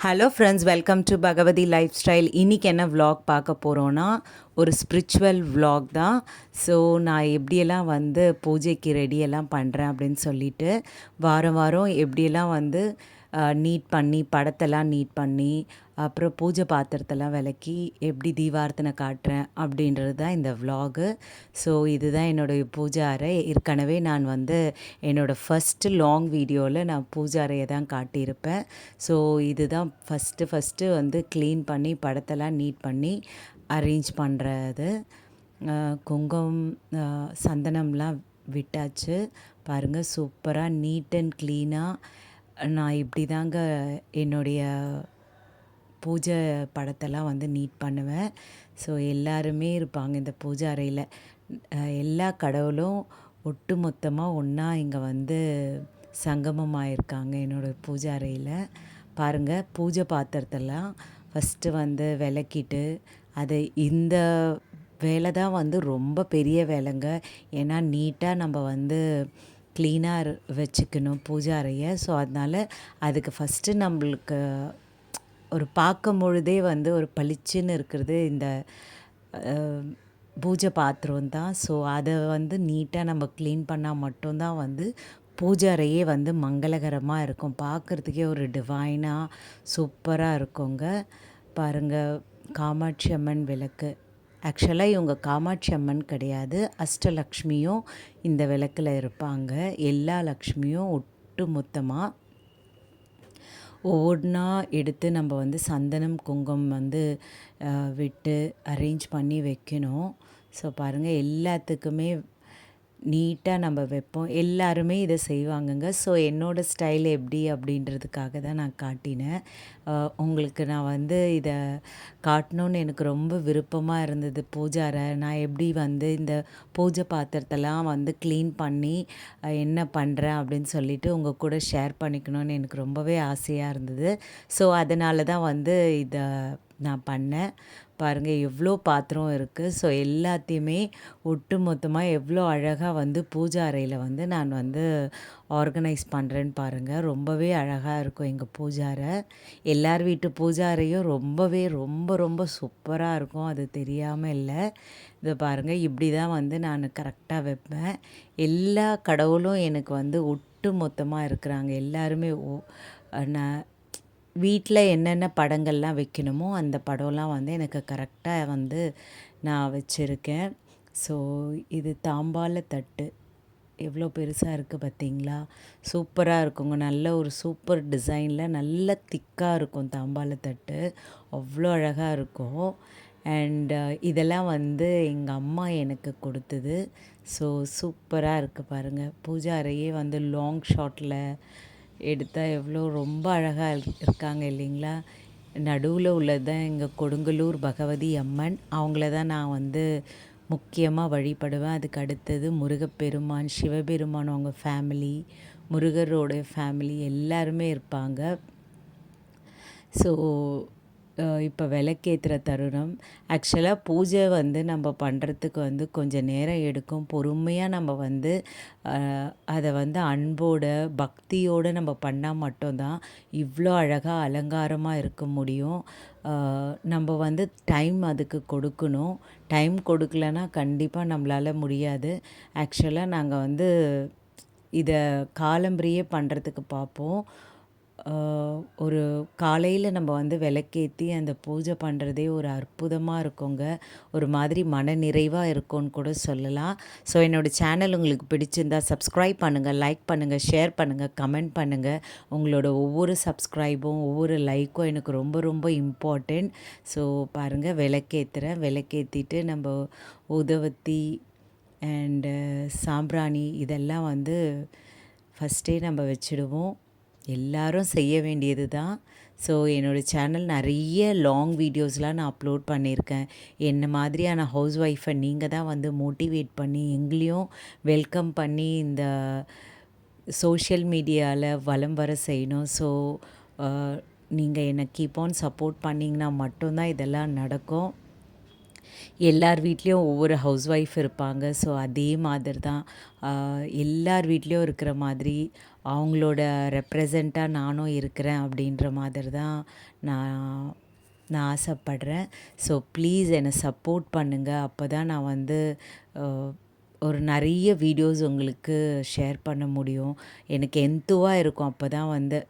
Hello friends, welcome to Bhagavathi lifestyle. இன்றைக்கி என்ன vlog பார்க்க போகிறோன்னா, ஒரு ஸ்பிரிச்சுவல் vlog தான். ஸோ நான் எப்படியெல்லாம் வந்து பூஜைக்கு ரெடியெல்லாம் பண்ணுறேன் அப்படின்னு சொல்லிட்டு, வாரம் வாரம் எப்படியெல்லாம் வந்து நீட் பண்ணி, படத்தெல்லாம் நீட் பண்ணி, அப்புறம் பூஜை பாத்திரத்தெல்லாம் விளக்கி, எப்படி தீபார்த்தனை காட்டுறேன் அப்படின்றது தான் இந்த vlog. ஸோ இதுதான் என்னுடைய பூஜை அறை. ஏற்கனவே நான் வந்து என்னோடய ஃபஸ்ட்டு லாங் வீடியோவில் நான் பூஜை அறையை தான் காட்டியிருப்பேன். ஸோ இதுதான் ஃபஸ்ட்டு வந்து க்ளீன் பண்ணி, படத்தெல்லாம் நீட் பண்ணி அரேஞ்ச் பண்ணுறது. குங்குமம், சந்தனம்லாம் விட்டாச்சு. பாருங்கள், சூப்பராக நீட் அண்ட் க்ளீனாக நான் இப்படி தாங்க என்னுடைய பூஜை படத்தெல்லாம் வந்து நீட் பண்ணுவேன். ஸோ எல்லாருமே இருப்பாங்க இந்த பூஜை அறையில். எல்லா கடவுளும் ஒட்டு மொத்தமாக ஒன்றா இங்கே வந்து சங்கமமாயிருக்காங்க என்னோடய பூஜை அறையில். பாருங்கள், பூஜை பாத்திரத்தெல்லாம் ஃபஸ்ட்டு வந்து விளக்கிட்டு, அதை இந்த வேலை தான் வந்து ரொம்ப பெரிய வேலைங்க. ஏன்னா நீட்டாக நம்ம வந்து க்ளீனாக வச்சுக்கணும் பூஜை அறையை. ஸோ அதனால் அதுக்கு ஃபஸ்ட்டு நம்மளுக்கு ஒரு பார்க்கும் பொழுதே வந்து ஒரு பளிச்சுன்னு இருக்கிறது இந்த பூஜை பாத்திரம் தான். ஸோ அதை வந்து நீட்டாக நம்ம க்ளீன் பண்ணால் மட்டும்தான் வந்து பூஜை அறையே வந்து மங்களகரமாக இருக்கும். பார்க்குறதுக்கே ஒரு டிவைனாக சூப்பராக இருக்குங்க. பாருங்கள், காமாட்சி அம்மன் விளக்கு. ஆக்சுவலாக இவங்க காமாட்சி அம்மன் கிடையாது, அஷ்டலக்ஷ்மியும் இந்த விளக்கில் இருப்பாங்க. எல்லா லக்ஷ்மியும் ஒட்டு மொத்தமாக ஒவ்வொன்றா எடுத்து நம்ம வந்து சந்தனம், குங்குமம் வந்து விட்டு அரேஞ்ச் பண்ணி வைக்கணும். ஸோ பாருங்கள், எல்லாத்துக்குமே நீட்டாக நம்ம வைப்போம். எல்லாருமே இதை செய்வாங்கங்க. ஸோ என்னோடய ஸ்டைல் எப்படி அப்படின்றதுக்காக தான் நான் காட்டினேன். உங்களுக்கு நான் வந்து இதை காட்டணுன்னு எனக்கு ரொம்ப விருப்பமாக இருந்தது. பூஜை அறை நான் எப்படி வந்து இந்த பூஜை பாத்திரத்தெல்லாம் வந்து க்ளீன் பண்ணி என்ன பண்ணுறேன் அப்படின்னு சொல்லிவிட்டு உங்கள் கூட ஷேர் பண்ணிக்கணும்னு எனக்கு ரொம்பவே ஆசையாக இருந்தது. ஸோ அதனால தான் வந்து இதை நான் பண்ணேன். பாருங்கள், எவ்வளோ பாத்திரம் இருக்குது. ஸோ எல்லாத்தையுமே ஒட்டு மொத்தமாக எவ்வளோ அழகாக வந்து பூஜை அறையில் வந்து நான் வந்து ஆர்கனைஸ் பண்ணுறேன்னு பாருங்கள். ரொம்பவே அழகாக இருக்கும் எங்கள் பூஜை அறை. எல்லார் வீட்டு பூஜை அறையும் ரொம்பவே ரொம்ப ரொம்ப சூப்பராக இருக்கும். அது தெரியாமல் இல்லை. இதை பாருங்கள், இப்படி தான் வந்து நான் கரெக்டாக வைப்பேன். எல்லா கடவுளும் எனக்கு வந்து ஒட்டு மொத்தமாக இருக்கிறாங்க. எல்லாருமே நான் வீட்டில் என்னென்ன படங்கள்லாம் வைக்கணுமோ அந்த படம்லாம் வந்து எனக்கு கரெக்டாக வந்து நான் வச்சுருக்கேன். ஸோ இது தாம்பால தட்டு எவ்வளோ பெருசாக இருக்குது பார்த்தீங்களா? சூப்பராக இருக்குங்க. நல்ல ஒரு சூப்பர் டிசைனில் நல்ல திக்காக இருக்கும் தாம்பால தட்டு. அவ்வளோ அழகாக இருக்கும். அண்டு இதெல்லாம் வந்து எங்கள் அம்மா எனக்கு கொடுத்தது. ஸோ சூப்பராக இருக்குது பாருங்கள். பூஜை அறையே வந்து லாங் ஷாட்டில் எடுத்தால் எவ்வளோ ரொம்ப அழகாக இருக்காங்க இல்லைங்களா? நடுவில் உள்ளது தான் எங்கள் கொடுங்கலூர் பகவதி அம்மன். அவங்கள தான் நான் வந்து முக்கியமாக வழிபடுவேன். அதுக்கு அடுத்தது முருகப்பெருமான், சிவபெருமான், அவங்க ஃபேமிலி, முருகரோடைய ஃபேமிலி எல்லாருமே இருப்பாங்க. ஸோ இப்போ விளக்கேற்றுற தருணம். ஆக்சுவலாக பூஜை வந்து நம்ம பண்ணுறதுக்கு வந்து கொஞ்சம் நேரம் எடுக்கும். பொறுமையாக நம்ம வந்து அதை வந்து அன்போடு பக்தியோடு நம்ம பண்ணால் மட்டும்தான் இவ்வளோ அழகாக அலங்காரமாக இருக்க முடியும். நம்ம வந்து டைம் அதுக்கு கொடுக்கணும். டைம் கொடுக்கலன்னா கண்டிப்பாக நம்மளால் முடியாது. ஆக்சுவலாக நாங்கள் வந்து இதை காலம்பரியே பண்ணுறதுக்கு பார்ப்போம். ஒரு காலையில் நம்ம வந்து விளக்கேற்றி அந்த பூஜை பண்ணுறதே ஒரு அற்புதமாக இருக்குங்க. ஒரு மாதிரி மன நிறைவாக இருக்கும்னு கூட சொல்லலாம். ஸோ என்னோடய சேனல் உங்களுக்கு பிடிச்சிருந்தா சப்ஸ்கிரைப் பண்ணுங்கள், லைக் பண்ணுங்கள், ஷேர் பண்ணுங்கள், கமெண்ட் பண்ணுங்கள். உங்களோட ஒவ்வொரு சப்ஸ்கிரைபும் ஒவ்வொரு லைக்கும் எனக்கு ரொம்ப ரொம்ப இம்பார்ட்டண்ட். ஸோ பாருங்கள், விளக்கேற்றிட்டு நம்ம ஊதுவத்தி அண்டு சாம்பிராணி இதெல்லாம் வந்து ஃபஸ்ட்டே நம்ம வச்சுடுவோம். எல்லாரும் செய்ய வேண்டியது தான். ஸோ என்னோடய சேனல் நிறைய லாங் வீடியோஸ்லாம் நான் அப்லோட் பண்ணியிருக்கேன். என்ன மாதிரியான ஹவுஸ் ஒய்ஃபை நீங்கள் தான் வந்து மோட்டிவேட் பண்ணி எங்களையும் வெல்கம் பண்ணி இந்த சோஷியல் மீடியாவில் வலம் வர செய்யணும். ஸோ நீங்கள் என்னை கீப் ஆன் சப்போர்ட் பண்ணிங்கன்னா மட்டும்தான் இதெல்லாம் நடக்கும். எல்லார் வீட்லேயும் ஒவ்வொரு ஹவுஸ் ஒய்ஃப் இருப்பாங்க. ஸோ அதே மாதிரி தான் எல்லார் வீட்லேயும் இருக்கிற மாதிரி அவங்களோட ரெப்ரசண்ட்டாக நானும் இருக்கிறேன் அப்படின்ற மாதிரி தான் நான் நான் ஆசைப்படுறேன். ஸோ ப்ளீஸ் என்னை சப்போர்ட் பண்ணுங்கள். அப்போ தான் நான் வந்து ஒரு நிறைய வீடியோஸ் உங்களுக்கு ஷேர் பண்ண முடியும். எனக்கு என்துவாக இருக்கும். அப்போ தான் வந்து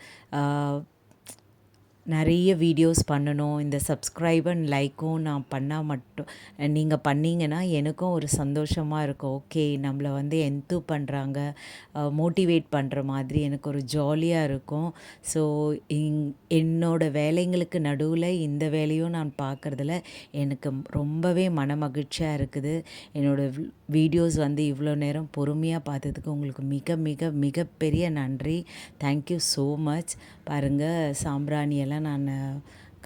நிறைய வீடியோஸ் பண்ணணும். இந்த சப்ஸ்கிரைப் அண்ட் லைக்கும் நான் பண்ணால் மட்டும் நீங்கள் பண்ணிங்கன்னா எனக்கும் ஒரு சந்தோஷமாக இருக்கும். ஓகே, நம்மளை வந்து என்து பண்ணுறாங்க, மோட்டிவேட் பண்ணுற மாதிரி எனக்கு ஒரு ஜாலியாக இருக்கும். ஸோ என்னோடய வேலைங்களுக்கு நடுவில் இந்த வேலையும் நான் பார்க்குறதுல எனக்கு ரொம்பவே மனமகிழ்ச்சியாக இருக்குது. என்னோடய வீடியோஸ் வந்து இவ்வளோ நேரம் பொறுமையாக பார்த்ததுக்கு உங்களுக்கு மிக மிக மிகப்பெரிய நன்றி. Thank you so much. பாருங்கள், சாம்பிராணியெல்லாம் நான்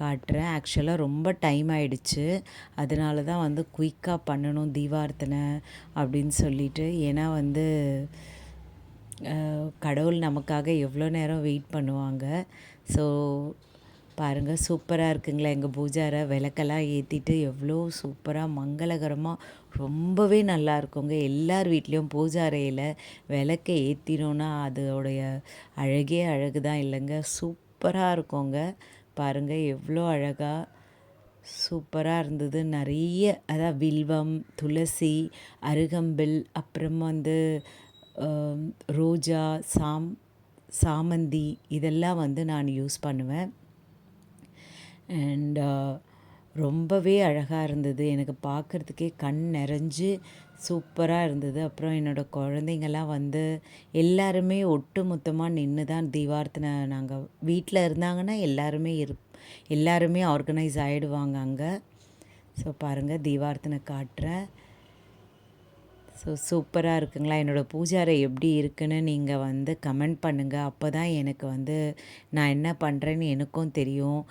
காட்டுறேன். ஆக்சுவலாக ரொம்ப டைம் ஆகிடுச்சு, அதனால தான் வந்து குயிக்காக பண்ணணும் தீபார்த்தனை அப்படின்னு சொல்லிட்டு. ஏன்னா வந்து கடவுள் நமக்காக எவ்வளோ நேரம் வெயிட் பண்ணுவாங்க. ஸோ பாருங்கள், சூப்பராக இருக்குங்களா எங்கள் பூஜாரை. விளக்கெல்லாம் ஏற்றிட்டு எவ்வளோ சூப்பராக மங்களகரமாக ரொம்பவே நல்லா இருக்குங்க. எல்லார் வீட்லேயும் பூஜை அறையில் விளக்கை ஏற்றினோன்னா அதோடைய அழகே அழகு தான் இல்லைங்க. சூப்பராக இருக்குங்க. பாருங்கள் எவ்வளோ அழகாக சூப்பராக இருந்தது. நிறைய அதான் வில்வம், துளசி, அருகம்பில், அப்புறம் வந்து ரோஜா, சாமந்தி இதெல்லாம் வந்து நான் யூஸ் பண்ணுவேன். அண்ட் ரொம்பவே அழகாக இருந்தது. எனக்கு பார்க்குறதுக்கே கண் நிறைஞ்சு சூப்பராக இருந்தது. அப்புறம் என்னோடய குழந்தைங்கள்லாம் வந்து எல்லாருமே ஒட்டு மொத்தமாக நின்று தான் தீபார்த்தனை, நாங்கள் வீட்டில் இருந்தாங்கன்னா எல்லாருமே ஆர்கனைஸ் ஆகிடுவாங்க அங்கே. ஸோ பாருங்கள், தீபார்த்தனை காட்டுறேன். ஸோ சூப்பராக இருக்குங்களா? என்னோடய பூஜாரை எப்படி இருக்குன்னு நீங்கள் வந்து கமெண்ட் பண்ணுங்கள். அப்போ தான் எனக்கு வந்து நான் என்ன பண்ணுறேன்னு எனக்கும் தெரியும்.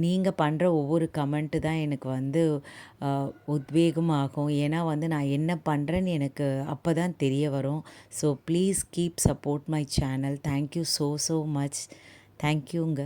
நீங்கள் பண்ணுற ஒவ்வொரு கமெண்ட்டு தான் எனக்கு வந்து உத்வேகமாகும். ஏன்னா வந்து நான் என்ன பண்ணுறேன்னு எனக்கு அப்போ தான் தெரிய வரும். So please keep support my channel. Thank you so much. தேங்க்யூங்க.